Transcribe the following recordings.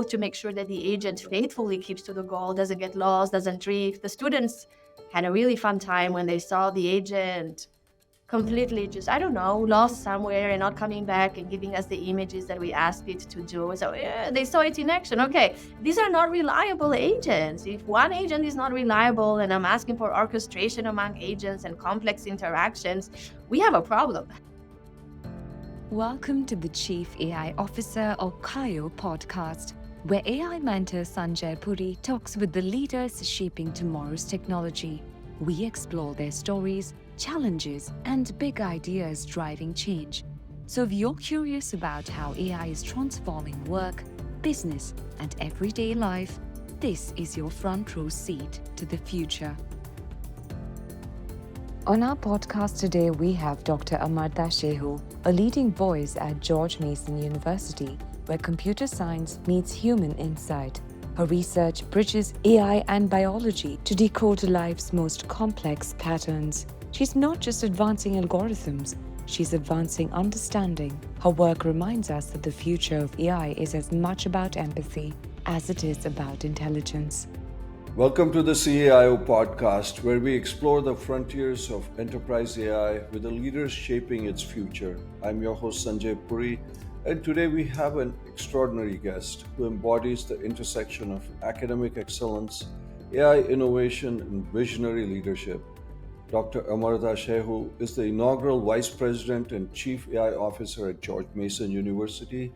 both to make sure that the agent faithfully keeps to the goal, doesn't get lost, doesn't drift. The students had a really fun time when they saw the agent completely just, I don't know, lost somewhere and not coming back and giving us the images that we asked it to do. So yeah, they saw it in action. Okay, these are not reliable agents. If one agent is not reliable and I'm asking for orchestration among agents and complex interactions, we have a problem. Welcome to the Chief AI Officer or CAIO podcast, where AI mentor Sanjay Puri talks with the leaders shaping tomorrow's technology. We explore their stories, challenges, and big ideas driving change. So if you're curious about how AI is transforming work, business, and everyday life, this is your front row seat to the future. On our podcast today, we have Dr. Amarda Shehu, a leading voice at George Mason University, where computer science meets human insight. Her research bridges AI and biology to decode life's most complex patterns. She's not just advancing algorithms, she's advancing understanding. Her work reminds us that the future of AI is as much about empathy as it is about intelligence. Welcome to the CAIO podcast, where we explore the frontiers of enterprise AI with the leaders shaping its future. I'm your host, Sanjay Puri, and today we have an extraordinary guest who embodies the intersection of academic excellence, AI innovation, and visionary leadership. Dr. Amarda Shehu is the inaugural Vice President and Chief AI Officer at George Mason University,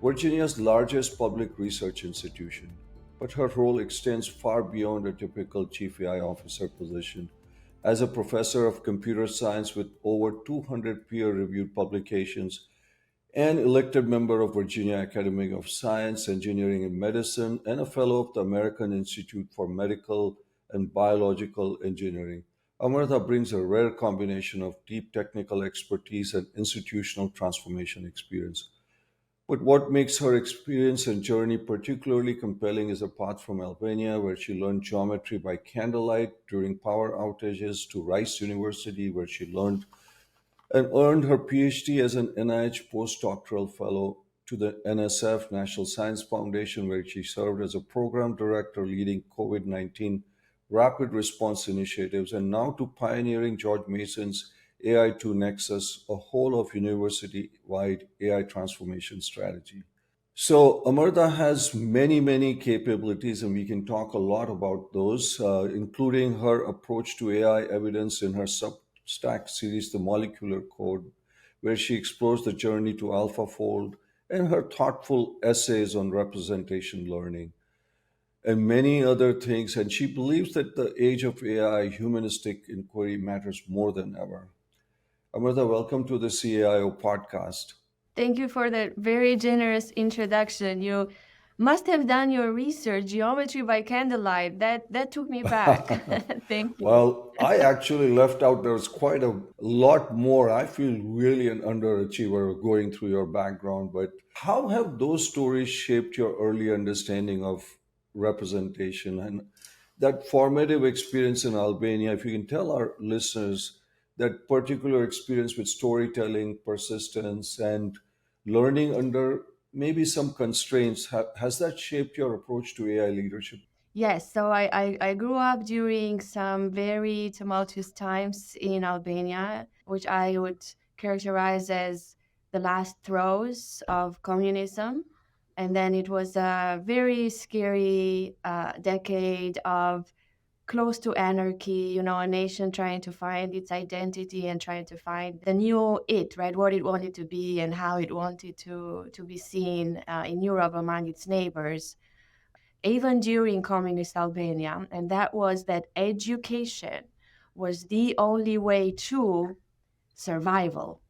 Virginia's largest public research institution. But her role extends far beyond a typical Chief AI Officer position. As a professor of computer science with over 200 peer-reviewed publications, an elected member of Virginia Academy of Science, Engineering, and Medicine, and a fellow of the American Institute for Medical and Biological Engineering, Amarda brings a rare combination of deep technical expertise and institutional transformation experience. But what makes her experience and journey particularly compelling is a path from Albania, where she learned geometry by candlelight during power outages, to Rice University, where she learned and earned her PhD as an NIH postdoctoral fellow, to the NSF, National Science Foundation, where she served as a program director leading COVID 19 rapid response initiatives, and now to pioneering George Mason's AI2 Nexus, a whole of university wide AI transformation strategy. So, Amarda has many capabilities, and we can talk a lot about those, including her approach to AI evidence in her Substack series, The Molecular Code, where she explores the journey to AlphaFold, and her thoughtful essays on representation learning, and many other things. And she believes that the age of AI, humanistic inquiry matters more than ever. Amarda, welcome to the CAIO podcast. Thank you for that very generous introduction. You must have done your research, geometry by candlelight. That took me back. Thank you. Well, I actually left out, there's quite a lot more. I feel really an underachiever going through your background, but how have those stories shaped your early understanding of representation and that formative experience in Albania? If you can tell our listeners that particular experience with storytelling, persistence, and learning under maybe some constraints, has that shaped your approach to AI leadership? Yes, so I grew up during some very tumultuous times in Albania, which I would characterize as the last throes of communism. And then it was a very scary decade of close to anarchy, a nation trying to find its identity and trying to find the new it, right? What it wanted to be and how it wanted to be seen in Europe among its neighbors, even during communist Albania. And that was that education was the only way to survival.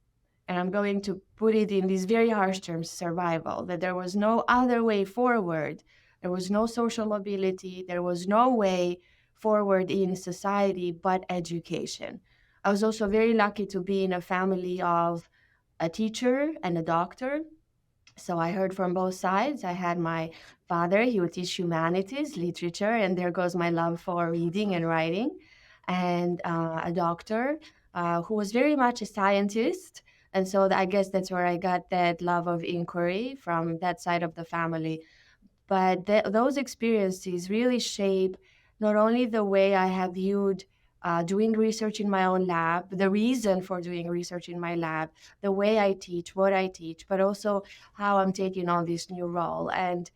And I'm going to put it in these very harsh terms, survival, that there was no other way forward. There was no social mobility. There was no way forward in society but education. I was also very lucky to be in a family of a teacher and a doctor. So I heard from both sides. I had my father, he would teach humanities, literature, and there goes my love for reading and writing, and a doctor who was very much a scientist. And so I guess that's where I got that love of inquiry from that side of the family. But those experiences really shape not only the way I have viewed doing research in my own lab, the reason for doing research in my lab, the way I teach, what I teach, but also how I'm taking on this new role.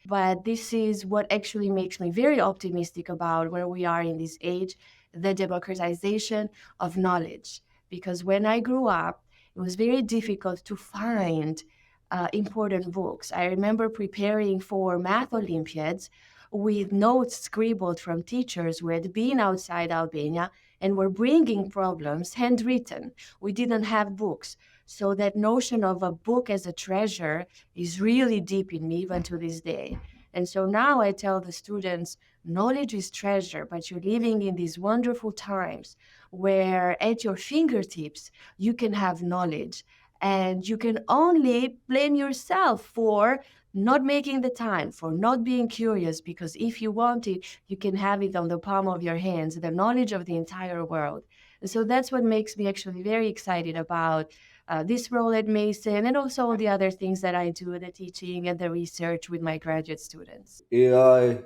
But this is what actually makes me very optimistic about where we are in this age, the democratization of knowledge. Because when I grew up, it was very difficult to find important books. I remember preparing for math Olympiads with notes scribbled from teachers who had been outside Albania and were bringing problems handwritten. We didn't have books. So that notion of a book as a treasure is really deep in me even to this day. And so now I tell the students, knowledge is treasure, but you're living in these wonderful times where at your fingertips you can have knowledge. And you can only blame yourself for not making the time, for not being curious, because if you want it, you can have it on the palm of your hands, the knowledge of the entire world. And so that's what makes me actually very excited about this role at Mason and also all the other things that I do, the teaching and the research with my graduate students. AI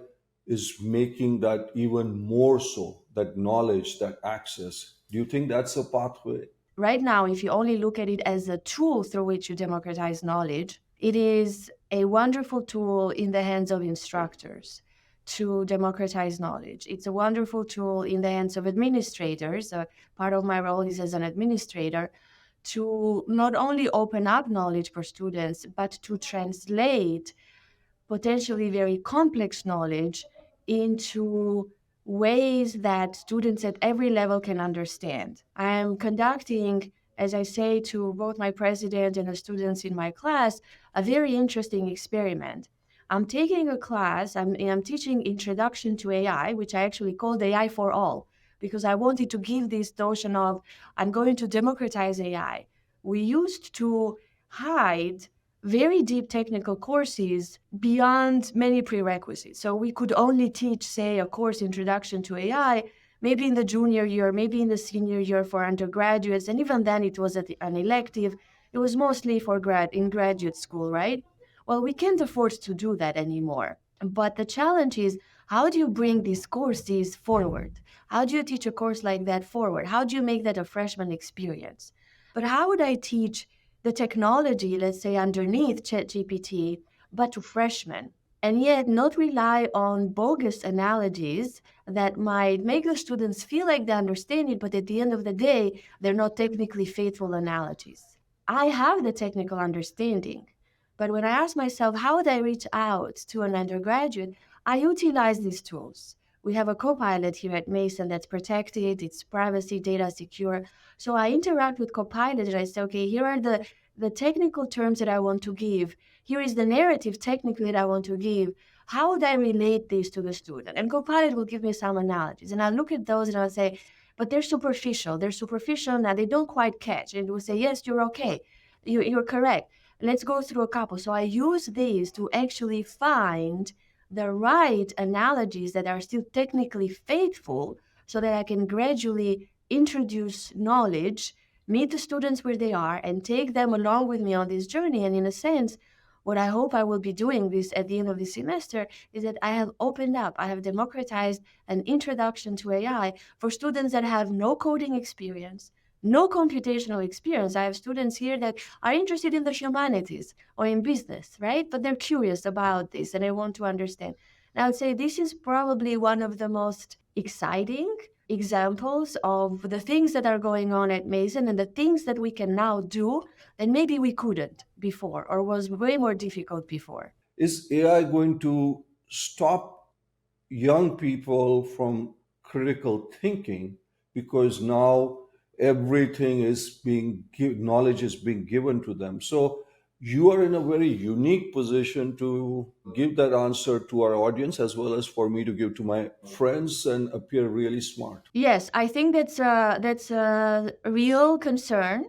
is making that even more so, that knowledge, that access. Do you think that's a pathway? Right now, if you only look at it as a tool through which you democratize knowledge, it is a wonderful tool in the hands of instructors to democratize knowledge. It's a wonderful tool in the hands of administrators. Part of my role is as an administrator to not only open up knowledge for students, but to translate potentially very complex knowledge into ways that students at every level can understand. I am conducting, as I say to both my president and the students in my class, a very interesting experiment. I'm taking a class, I'm teaching Introduction to AI, which I actually called AI for All, because I wanted to give this notion of I'm going to democratize AI. We used to hide very deep technical courses beyond many prerequisites. So we could only teach, say, a course Introduction to AI, maybe in the junior year, maybe in the senior year for undergraduates. And even then it was an elective. It was mostly for in graduate school, right? Well, we can't afford to do that anymore. But the challenge is, how do you bring these courses forward? How do you teach a course like that forward? How do you make that a freshman experience? But how would I teach the technology, let's say, underneath ChatGPT, but to freshmen, and yet not rely on bogus analogies that might make the students feel like they understand it, but at the end of the day, they're not technically faithful analogies. I have the technical understanding, but when I ask myself, how would I reach out to an undergraduate, I utilize these tools. We have a Copilot here at Mason that's protected, it's privacy, data secure. So I interact with Copilot and I say, okay, here are the technical terms that I want to give. Here is the narrative technically that I want to give. How would I relate this to the student? And Copilot will give me some analogies. And I'll look at those and I'll say, but they're superficial. They're superficial now. They don't quite catch. And it will say, yes, you're okay. You're correct. Let's go through a couple. So I use these to actually find the right analogies that are still technically faithful so that I can gradually introduce knowledge, meet the students where they are, and take them along with me on this journey. And in a sense, what I hope I will be doing this at the end of the semester is that I have opened up, I have democratized an introduction to AI for students that have no coding experience, no computational experience. I have students here that are interested in the humanities or in business, right? But they're curious about this and they want to understand. And I would say this is probably one of the most exciting examples of the things that are going on at Mason and the things that we can now do that maybe we couldn't before or was way more difficult before. Is AI going to stop young people from critical thinking because now everything is knowledge is being given to them? So you are in a very unique position to give that answer to our audience as well as for me to give to my friends and appear really smart. Yes, I think that's a real concern,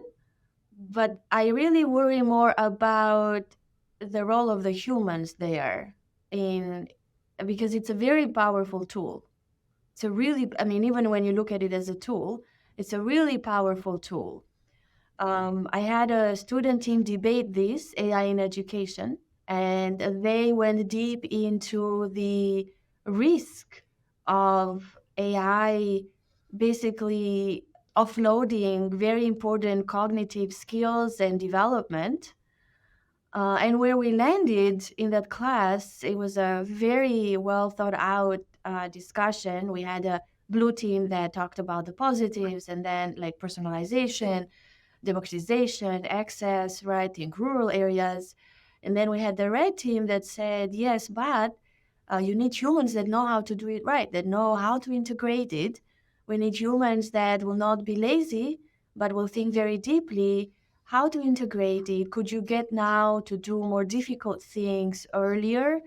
but I really worry more about the role of the humans there in because it's a very powerful tool. It's a really, I mean, even when you look at it as a tool, it's a really powerful tool. I had a student team debate this AI in education, And they went deep into the risk of AI basically offloading very important cognitive skills and development. And where we landed in that class, it was a very well thought out discussion. We had a blue team that talked about the positives and then like personalization, democratization, access, right, in rural areas. And then we had the red team that said, yes, but you need humans that know how to do it right, that know how to integrate it. We need humans that will not be lazy, but will think very deeply how to integrate it. Could you get now to do more difficult things earlier,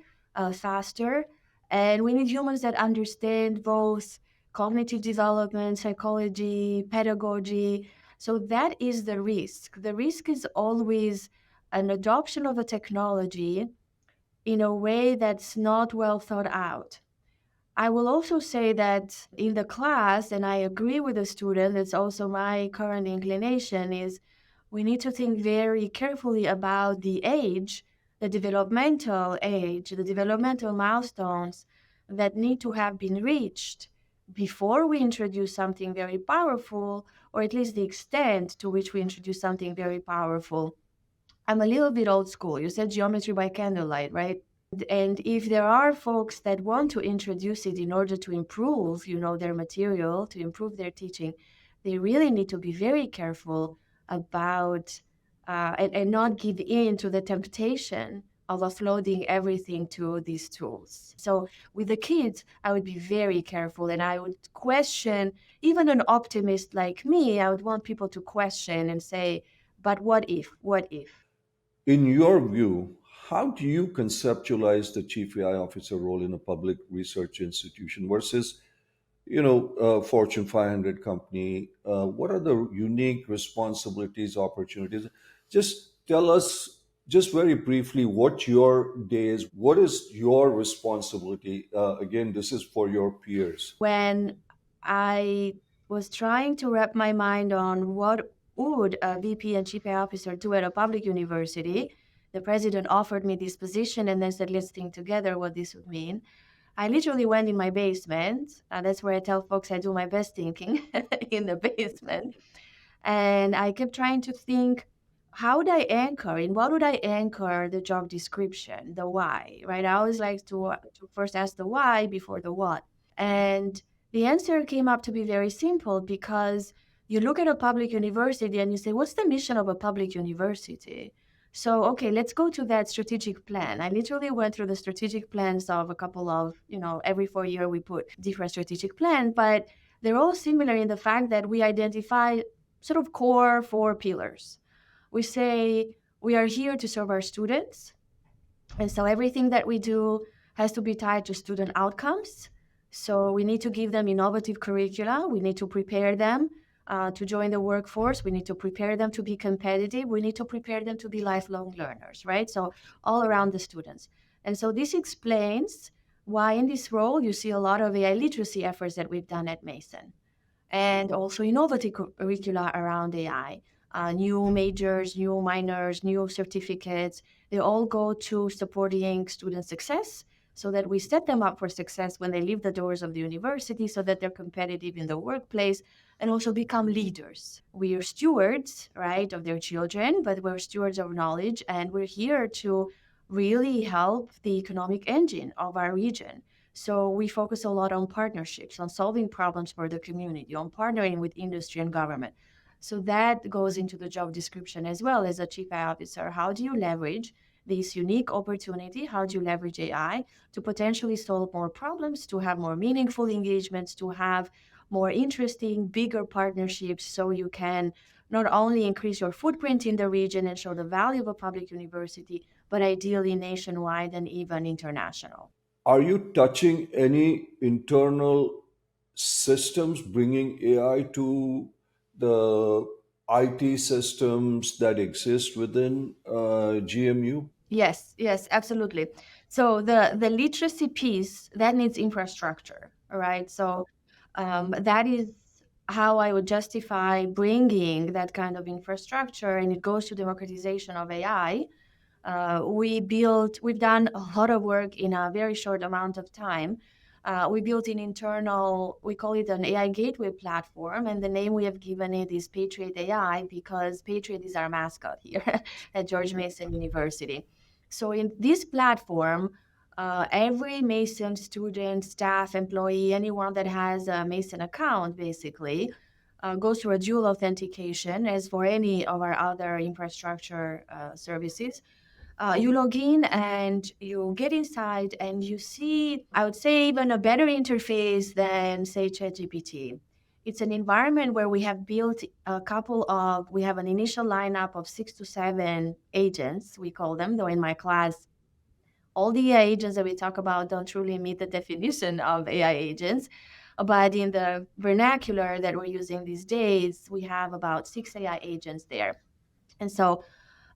faster? And we need humans that understand both cognitive development, psychology, pedagogy. So that is the risk. The risk is always an adoption of a technology in a way that's not well thought out. I will also say that in the class, and I agree with the student, it's also my current inclination, is we need to think very carefully about the age, the developmental age, the developmental milestones that need to have been reached before we introduce something very powerful, or at least the extent to which we introduce something very powerful. I'm a little bit old school. You said geometry by candlelight, right? And if there are folks that want to introduce it in order to improve, their material, to improve their teaching, they really need to be very careful about and not give in to the temptation of offloading everything to these tools. So with the kids, I would be very careful and I would question, even an optimist like me, I would want people to question and say, but what if? What if? In your view, how do you conceptualize the chief AI officer role in a public research institution versus, a Fortune 500 company? What are the unique responsibilities, opportunities? Just tell us, just very briefly, what your day is. What is your responsibility? Again, this is for your peers. When I was trying to wrap my mind on what would a VP and chief AI officer do at a public university, the president offered me this position and then said, let's think together what this would mean. I literally went in my basement. That's where I tell folks I do my best thinking in the basement. And I kept trying to think, how would I anchor? In what would I anchor the job description, the why, right? I always like to first ask the why before the what. And the answer came up to be very simple because you look at a public university and you say, what's the mission of a public university? So, okay, let's go to that strategic plan. I literally went through the strategic plans of a couple of, every 4 year we put different strategic plan, but they're all similar in the fact that we identify sort of core four pillars. We say we are here to serve our students. And so everything that we do has to be tied to student outcomes. So we need to give them innovative curricula. We need to prepare them to join the workforce. We need to prepare them to be competitive. We need to prepare them to be lifelong learners, right? So all around the students. And so this explains why in this role you see a lot of AI literacy efforts that we've done at Mason and also innovative curricula around AI. New majors, new minors, new certificates, they all go to supporting student success so that we set them up for success when they leave the doors of the university so that they're competitive in the workplace and also become leaders. We are stewards, right, of their children, but we're stewards of knowledge and we're here to really help the economic engine of our region. So we focus a lot on partnerships, on solving problems for the community, on partnering with industry and government. So that goes into the job description as well as a chief AI officer. How do you leverage this unique opportunity? How do you leverage AI to potentially solve more problems, to have more meaningful engagements, to have more interesting, bigger partnerships so you can not only increase your footprint in the region and show the value of a public university, but ideally nationwide and even international. Are you touching any internal systems, bringing AI to the IT systems that exist within GMU? Yes, yes, absolutely. So the literacy piece that needs infrastructure, all right? So that is how I would justify bringing that kind of infrastructure, and it goes to democratization of AI. We've done a lot of work in a very short amount of time. We built an internal, we call it an AI gateway platform, and the name we have given it is Patriot AI because Patriot is our mascot here at George Mason University. So in this platform, every Mason student, staff, employee, anyone that has a Mason account basically goes through a dual authentication as for any of our other infrastructure services. You log in and you get inside and you see, I would say, even a better interface than, say, ChatGPT. It's an environment where we have built we have an initial lineup of 6 to 7 agents, we call them, though in my class, all the AI agents that we talk about don't truly meet the definition of AI agents. But in the vernacular that we're using these days, we have about 6 AI agents there. And so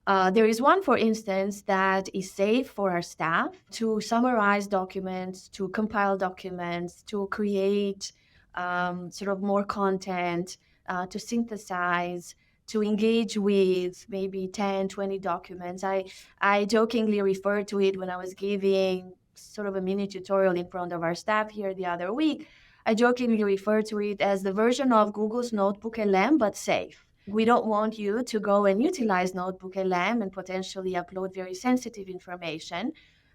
there is one, for instance, that is safe for our staff to summarize documents, to compile documents, to create sort of more content, to synthesize, to engage with maybe 10, 20 documents. I jokingly referred to it when I was giving sort of a mini tutorial in front of our staff here the other week. I jokingly referred to it as the version of Google's Notebook LM, but safe. We don't want you to go and utilize Notebook LM and potentially upload very sensitive information,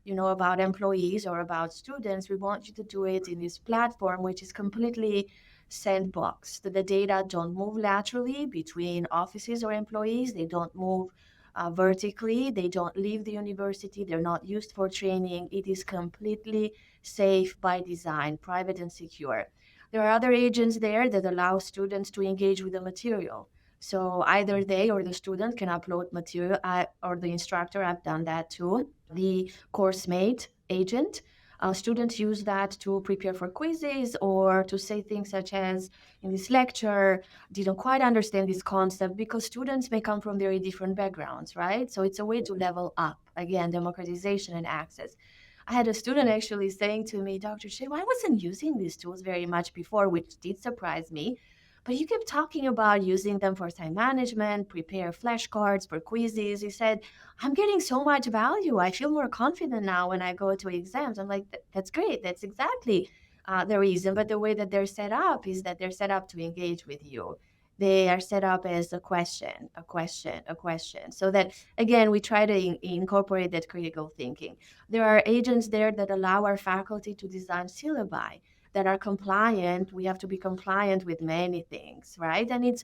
about employees or about students. We want you to do it in this platform, which is completely sandboxed. The data don't move laterally between offices or employees. They don't move vertically. They don't leave the university. They're not used for training. It is completely safe by design, private and secure. There are other agents there that allow students to engage with the material. So either they or the student can upload material, or the instructor. I've done that too. The course mate agent. Students use that to prepare for quizzes or to say things such as, in this lecture, didn't quite understand this concept, because students may come from very different backgrounds, right? So it's a way to level up, again, democratization and access. I had a student actually saying to me, Dr. Shehu, I wasn't using these tools very much before, which did surprise me. But you kept talking about using them for time management, prepare flashcards for quizzes. He said, I'm getting so much value. I feel more confident now when I go to exams. I'm like, that's great. That's exactly the reason. But the way that they're set up is that they're set up to engage with you. They are set up as a question, a question, a question. So that, again, we try to incorporate that critical thinking. There are agents there that allow our faculty to design syllabi that are compliant. We have to be compliant with many things, right? And it's,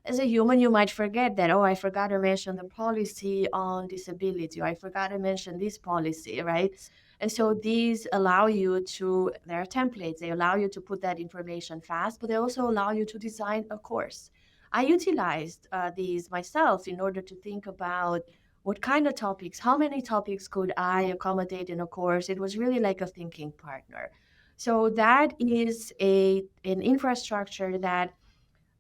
as a human, you might forget that, oh, I forgot to mention the policy on disability, or I forgot to mention this policy, right? And so these allow you to, there are templates, they allow you to put that information fast, but they also allow you to design a course. I utilized these myself in order to think about what kind of topics, how many topics could I accommodate in a course. It was really like a thinking partner. So that is an infrastructure that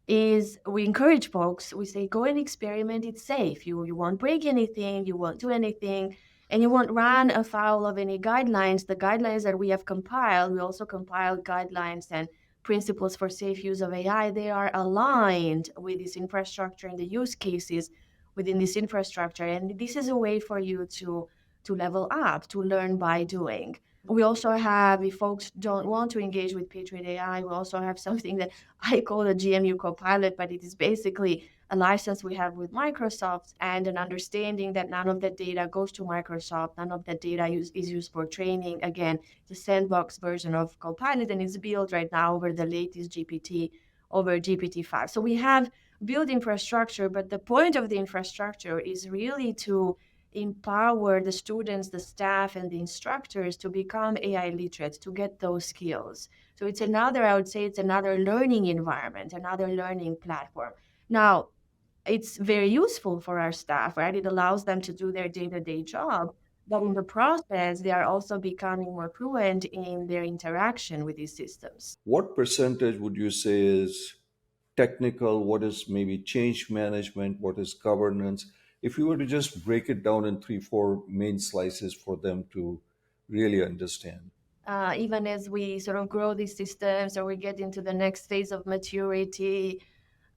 is, we encourage folks, we say, go and experiment, it's safe. You won't break anything, you won't do anything, and you won't run afoul of any guidelines. The guidelines that we have compiled, we also compiled guidelines and principles for safe use of AI. They are aligned with this infrastructure and the use cases within this infrastructure. And this is a way for you to level up, to learn by doing. We also have, if folks don't want to engage with Patriot AI, we also have something that I call a GMU Copilot, but it is basically a license we have with Microsoft and an understanding that none of that data goes to Microsoft, none of that data is used for training. Again, the sandbox version of Copilot, and it's built right now over the latest GPT, over GPT-5. So we have built infrastructure, but the point of the infrastructure is really to empower the students, the staff, and the instructors to become AI literate, to get those skills. So it's another, I would say, it's another learning environment, another learning platform. Now, it's very useful for our staff, right? It allows them to do their day-to-day job. But in the process, they are also becoming more fluent in their interaction with these systems. What percentage would you say is technical? What is maybe change management? What is governance? If you were to just break it down in three, four main slices for them to really understand. Even as we sort of grow these systems or we get into the next phase of maturity,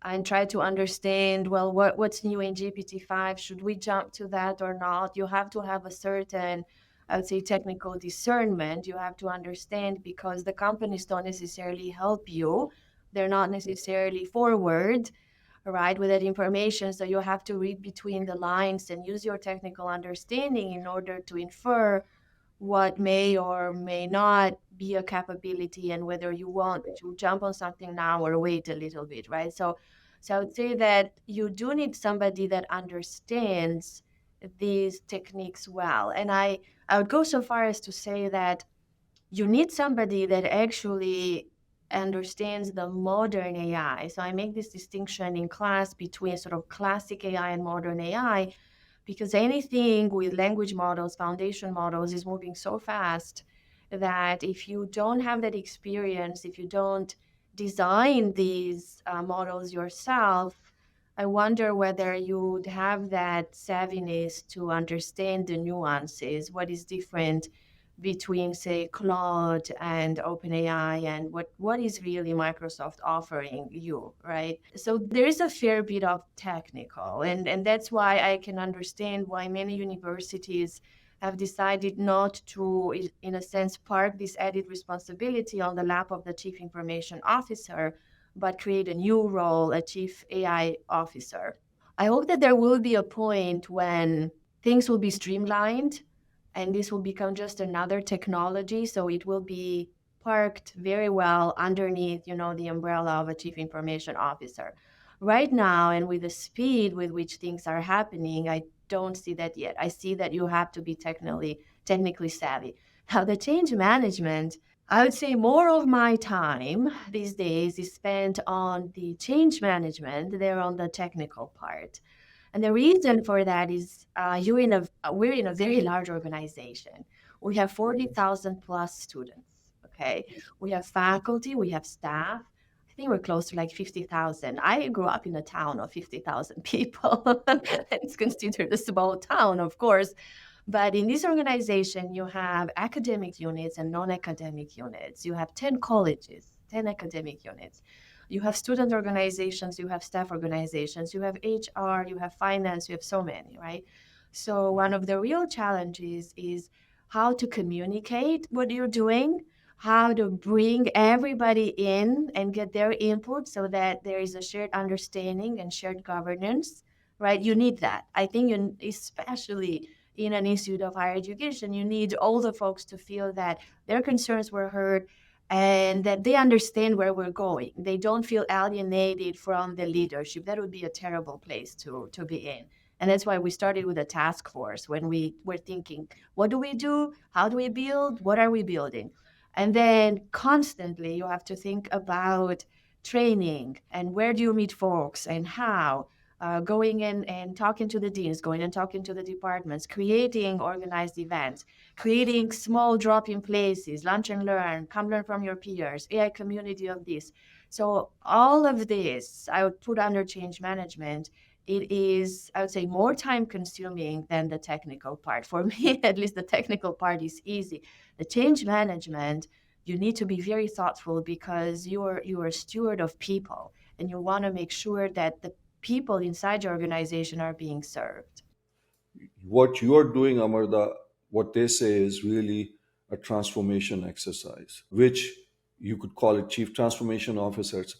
and try to understand, well, what's new in GPT-5? Should we jump to that or not? You have to have a certain, I would say, technical discernment. You have to understand, because the companies don't necessarily help you. They're not necessarily forward, right, with that information. So you have to read between the lines and use your technical understanding in order to infer what may or may not be a capability, and whether you want to jump on something now or wait a little bit, right? So I would say that you do need somebody that understands these techniques well. And I would go so far as to say that you need somebody that actually understands the modern AI. So I make this distinction in class between sort of classic AI and modern AI, because anything with language models, foundation models, is moving so fast that if you don't have that experience, if you don't design these models yourself, I wonder whether you would have that savviness to understand the nuances, what is different between, say, Claude and OpenAI, and what is really Microsoft offering you, right? So there is a fair bit of technical, and that's why I can understand why many universities have decided not to, in a sense, park this added responsibility on the lap of the chief information officer, but create a new role, a chief AI officer. I hope that there will be a point when things will be streamlined and this will become just another technology. So it will be parked very well underneath, the umbrella of a chief information officer. Right now, and with the speed with which things are happening, I don't see that yet. I see that you have to be technically savvy. Now, the change management, I would say more of my time these days is spent on the change management. They're on the technical part. And the reason for that is we're in a very large organization. We have 40,000 plus students. Okay. We have faculty, we have staff. I think we're close to like 50,000. I grew up in a town of 50,000 people. It's considered a small town, of course. But in this organization, you have academic units and non academic units. You have 10 colleges, 10 academic units. You have student organizations, you have staff organizations, you have HR, you have finance, you have so many, right? So, one of the real challenges is how to communicate what you're doing, how to bring everybody in and get their input so that there is a shared understanding and shared governance, right? You need that. I think especially in an institute of higher education, you need all the folks to feel that their concerns were heard and that they understand where we're going. They don't feel alienated from the leadership. That would be a terrible place to be in. And that's why we started with a task force when we were thinking, what do we do? How do we build? What are we building? And then constantly you have to think about training and where do you meet folks and how, going in and talking to the deans, going and talking to the departments, creating organized events, creating small drop-in places, lunch and learn, come learn from your peers, AI community of this. So all of this, I would put under change management. It is, I would say, more time consuming than the technical part. For me, at least the technical part is easy. The change management, you need to be very thoughtful because you're a steward of people and you want to make sure that the people inside your organization are being served. What you are doing, Amarda, what they say is really a transformation exercise, which you could call it chief transformation officers.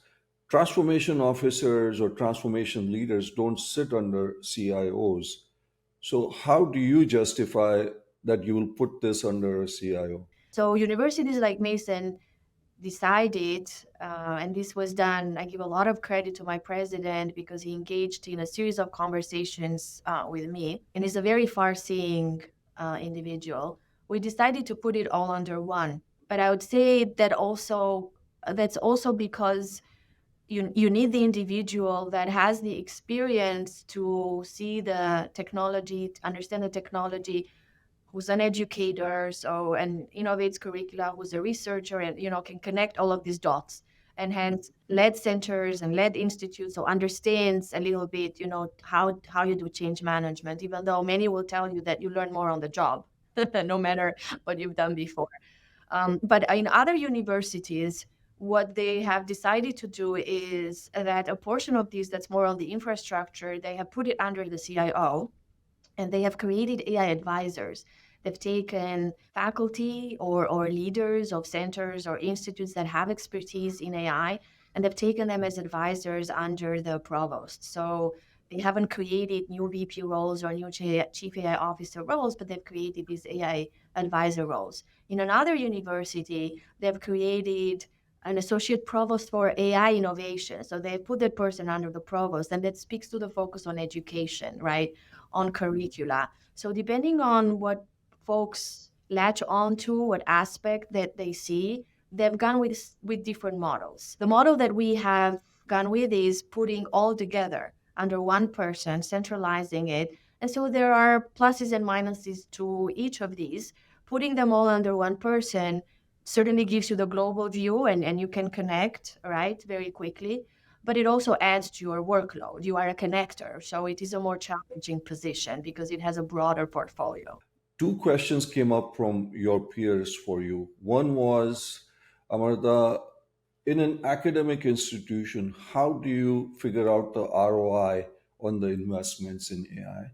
Transformation officers or transformation leaders don't sit under CIOs. So, how do you justify that you will put this under a CIO? So universities like Mason decided, and this was done, I give a lot of credit to my president because he engaged in a series of conversations with me, and is a very far-seeing individual. We decided to put it all under one. But I would say that that's also because you need the individual that has the experience to see the technology, to understand the technology, who's an educator, so and innovates curricula, who's a researcher, and can connect all of these dots, and hence led centers and led institutes, so understands a little bit, how you do change management, even though many will tell you that you learn more on the job, no matter what you've done before. But in other universities, what they have decided to do is that a portion of this that's more on the infrastructure, they have put it under the CIO, and they have created AI advisors. They've taken faculty or leaders of centers or institutes that have expertise in AI, and they've taken them as advisors under the provost. So they haven't created new VP roles or new chief AI officer roles, but they've created these AI advisor roles. In another university, they've created an associate provost for AI innovation. So they put that person under the provost, and that speaks to the focus on education, right? On curricula. So depending on what folks latch onto, what aspect that they see, they've gone with different models. The model that we have gone with is putting all together under one person, centralizing it. And so there are pluses and minuses to each of these. Putting them all under one person certainly gives you the global view, and you can connect, right, very quickly, but it also adds to your workload. You are a connector, so it is a more challenging position because it has a broader portfolio. Two questions came up from your peers for you. One was, Amarda, in an academic institution, how do you figure out the ROI on the investments in AI?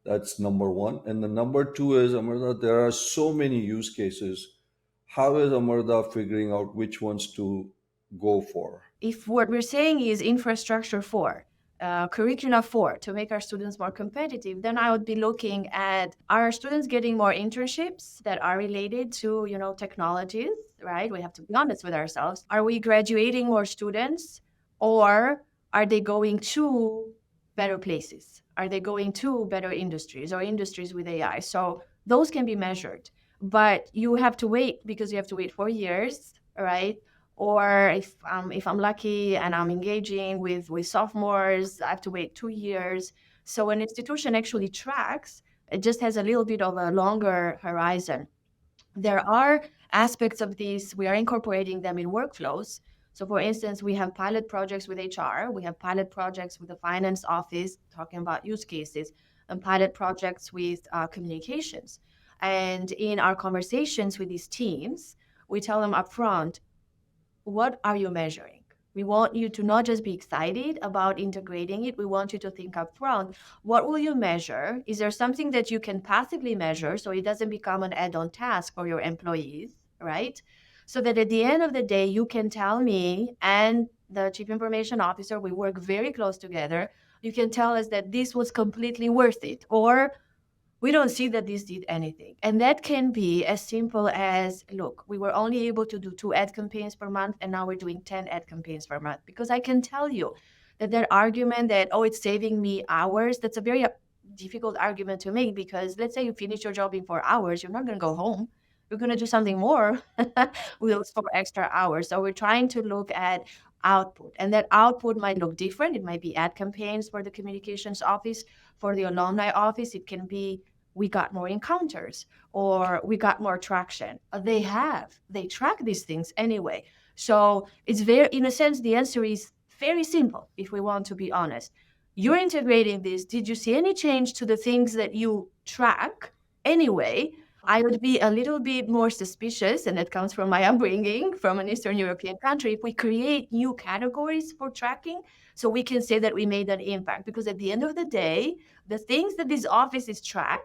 That's number one. And the number two is, Amarda, there are so many use cases. How is Amarda figuring out which ones to go for? If what we're saying is infrastructure for, curricula for, to make our students more competitive, then I would be looking at, are our students getting more internships that are related to, technologies, right? We have to be honest with ourselves. Are we graduating more students, or are they going to better places? Are they going to better industries or industries with AI? So those can be measured, but you have to wait, because you have to wait 4 years, right? Or if I'm lucky and I'm engaging with sophomores, I have to wait 2 years. So an institution actually tracks, it just has a little bit of a longer horizon. There are aspects of these, we are incorporating them in workflows. So for instance, we have pilot projects with HR, we have pilot projects with the finance office talking about use cases, and pilot projects with communications. And in our conversations with these teams, we tell them upfront, what are you measuring? We want you to not just be excited about integrating it. We want you to think up front, what will you measure? Is there something that you can passively measure so it doesn't become an add-on task for your employees, right? So that at the end of the day, you can tell me and the chief information officer, we work very close together. You can tell us that this was completely worth it, or we don't see that this did anything. And that can be as simple as, look, we were only able to do 2 ad campaigns per month, and now we're doing 10 ad campaigns per month. Because I can tell you that argument that, oh, it's saving me hours, that's a very difficult argument to make, because let's say you finish your job in 4 hours, you're not going to go home. You're going to do something more with those 4 extra hours. So we're trying to look at output, and that output might look different. It might be ad campaigns for the communications office. For the alumni office, it can be, we got more encounters, or we got more traction. They track these things anyway. So it's very, in a sense, the answer is very simple if we want to be honest. You're integrating this. Did you see any change to the things that you track anyway? I would be a little bit more suspicious, and that comes from my upbringing from an Eastern European country, if we create new categories for tracking so we can say that we made an impact. Because at the end of the day, the things that these offices track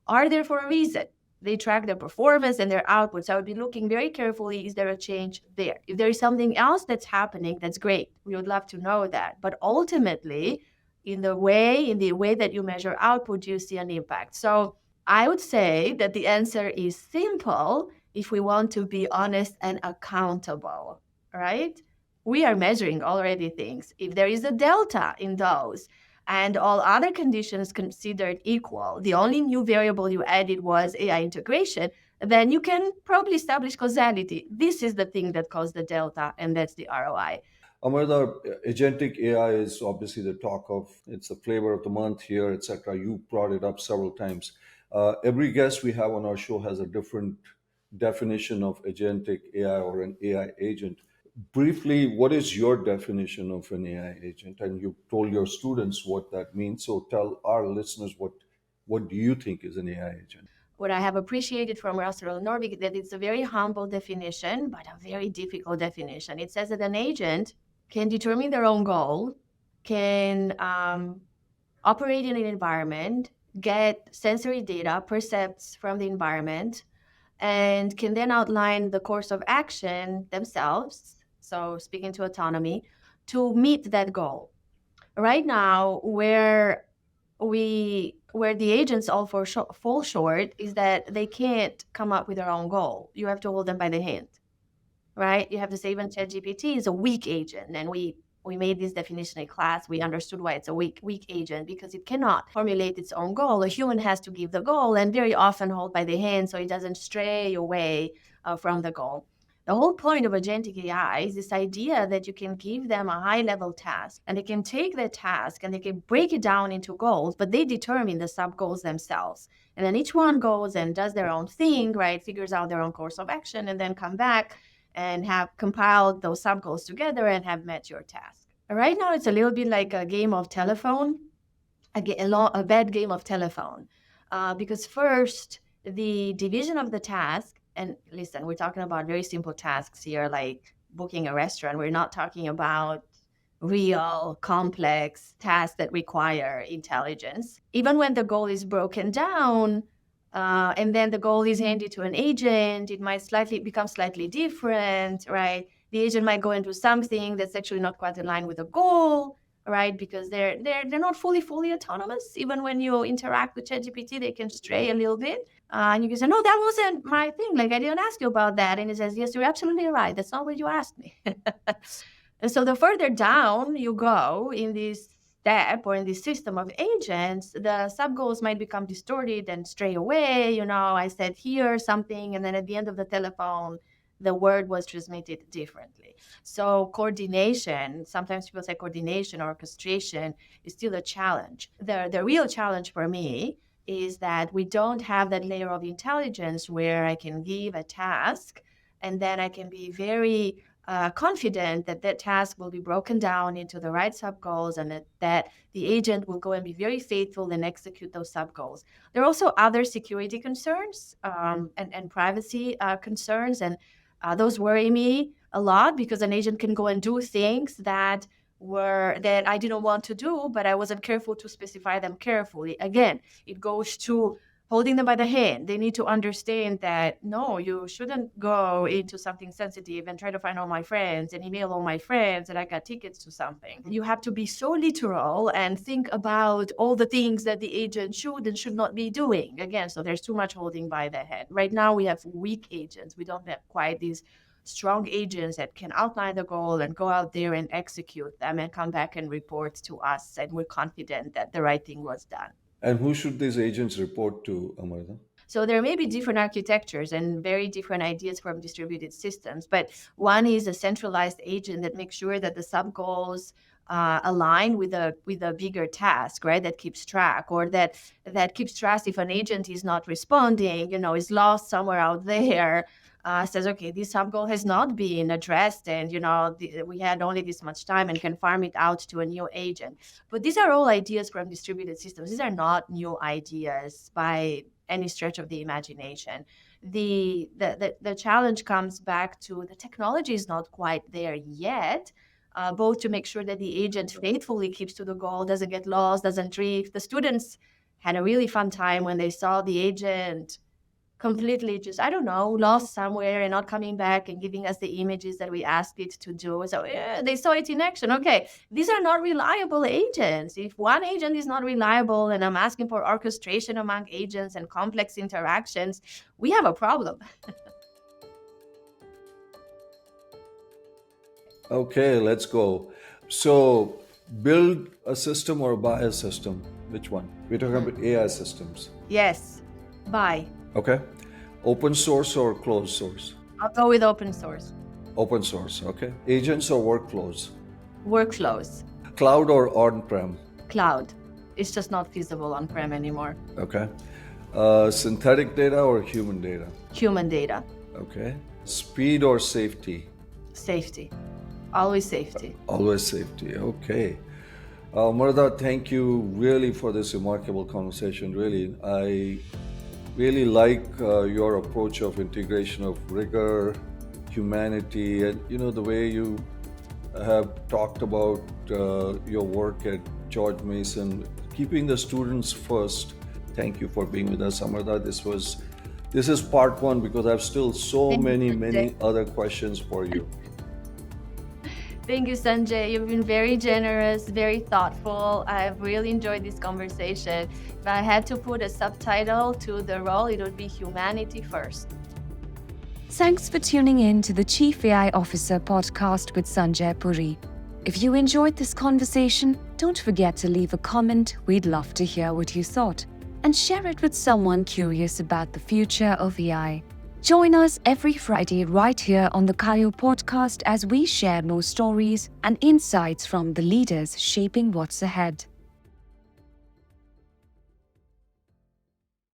are there for a reason. They track their performance and their output. So I would be looking very carefully, is there a change there? If there is something else that's happening, that's great. We would love to know that. But ultimately, in the way that you measure output, you see an impact. So I would say that the answer is simple if we want to be honest and accountable, right? We are measuring already things. If there is a delta in those and all other conditions considered equal, the only new variable you added was AI integration, then you can probably establish causality. This is the thing that caused the delta, and that's the ROI. Amarda, agentic AI is obviously the talk of, it's the flavor of the month here, etc. You brought it up several times. Every guest we have on our show has a different definition of agentic AI or an AI agent. Briefly, what is your definition of an AI agent? And you told your students what that means. So tell our listeners, what do you think is an AI agent? what I have appreciated from Russell Norvig, that it's a very humble definition, but a very difficult definition. It says that an agent can determine their own goal, can operate in an environment, get sensory data, percepts from the environment, and can then outline the course of action themselves, so speaking to autonomy, to meet that goal. Right now, where the agents all fall short is that they can't come up with their own goal. You have to hold them by the hand, right? You have to say even ChatGPT is a weak agent, and we made this definition in class. We understood why it's a weak agent, because it cannot formulate its own goal. A human has to give the goal, and very often hold by the hand so it doesn't stray away from the goal. The whole point of agentic AI is this idea that you can give them a high-level task, and they can take that task and they can break it down into goals, but they determine the sub-goals themselves. And then each one goes and does their own thing, right? Figures out their own course of action, and then come back and have compiled those sub-goals together and have met your task. Right now, it's a little bit like a game of telephone, a bad game of telephone, because first, the division of the task, and listen, we're talking about very simple tasks here, like booking a restaurant. We're not talking about real complex tasks that require intelligence. Even when the goal is broken down, and then the goal is handed to an agent, it might become slightly different, right? The agent might go into something that's actually not quite in line with the goal, right? Because they're not fully autonomous. Even when you interact with ChatGPT, they can stray a little bit. And you can say, no, that wasn't my thing. Like, I didn't ask you about that. And it says, yes, you're absolutely right. That's not what you asked me. And so the further down you go in this step or in this system of agents, the sub-goals might become distorted and stray away. I said here something, and then at the end of the telephone, the word was transmitted differently. So coordination, sometimes people say coordination or orchestration, is still a challenge. The real challenge for me is that we don't have that layer of intelligence where I can give a task and then I can be very confident that that task will be broken down into the right sub-goals, and that the agent will go and be very faithful and execute those sub-goals. There are also other security concerns and privacy concerns, and those worry me a lot, because an agent can go and do things that I didn't want to do, but I wasn't careful to specify them carefully. Again, it goes to holding them by the hand. They need to understand that, no, you shouldn't go into something sensitive and try to find all my friends and email all my friends that I got tickets to something. You have to be so literal and think about all the things that the agent should and should not be doing. Again, so there's too much holding by the hand. Right now, we have weak agents. We don't have quite these strong agents that can outline the goal and go out there and execute them and come back and report to us. And we're confident that the right thing was done. And who should these agents report to, Amarda? So there may be different architectures and very different ideas from distributed systems, but one is a centralized agent that makes sure that the sub-goals align with a bigger task, right? That keeps track, or that keeps track if an agent is not responding, is lost somewhere out there. Says, okay, this sub-goal has not been addressed, and we had only this much time, and can farm it out to a new agent. But these are all ideas from distributed systems. These are not new ideas by any stretch of the imagination. The challenge comes back to the technology is not quite there yet, both to make sure that the agent faithfully keeps to the goal, doesn't get lost, doesn't drift. The students had a really fun time when they saw the agent completely just, lost somewhere and not coming back and giving us the images that we asked it to do. So they saw it in action. Okay, these are not reliable agents. If one agent is not reliable and I'm asking for orchestration among agents and complex interactions, we have a problem. Okay, let's go. So build a system or buy a system? Which one? We're talking about AI systems. Yes, buy. Okay. Open source or closed source? I'll go with open source. Open source, okay. Agents or workflows? Workflows. Cloud or on-prem? Cloud. It's just not feasible on-prem anymore. Okay. Synthetic data or human data? Human data. Okay. Speed or safety? Safety. Always safety. Always safety, okay. Amarda, thank you really for this remarkable conversation. Really, really like your approach of integration of rigor, humanity, and the way you have talked about your work at George Mason, keeping the students first. Thank you for being with us, Amarda. This is part one, because I have still so Thank you, many Sanjay. other questions for you. Thank you, Sanjay. You've been very generous, very thoughtful. I've really enjoyed this conversation. If I had to put a subtitle to the role, it would be Humanity First. Thanks for tuning in to the Chief AI Officer podcast with Sanjay Puri. If you enjoyed this conversation, don't forget to leave a comment. We'd love to hear what you thought. And share it with someone curious about the future of AI. Join us every Friday right here on the CAIO podcast as we share more stories and insights from the leaders shaping what's ahead.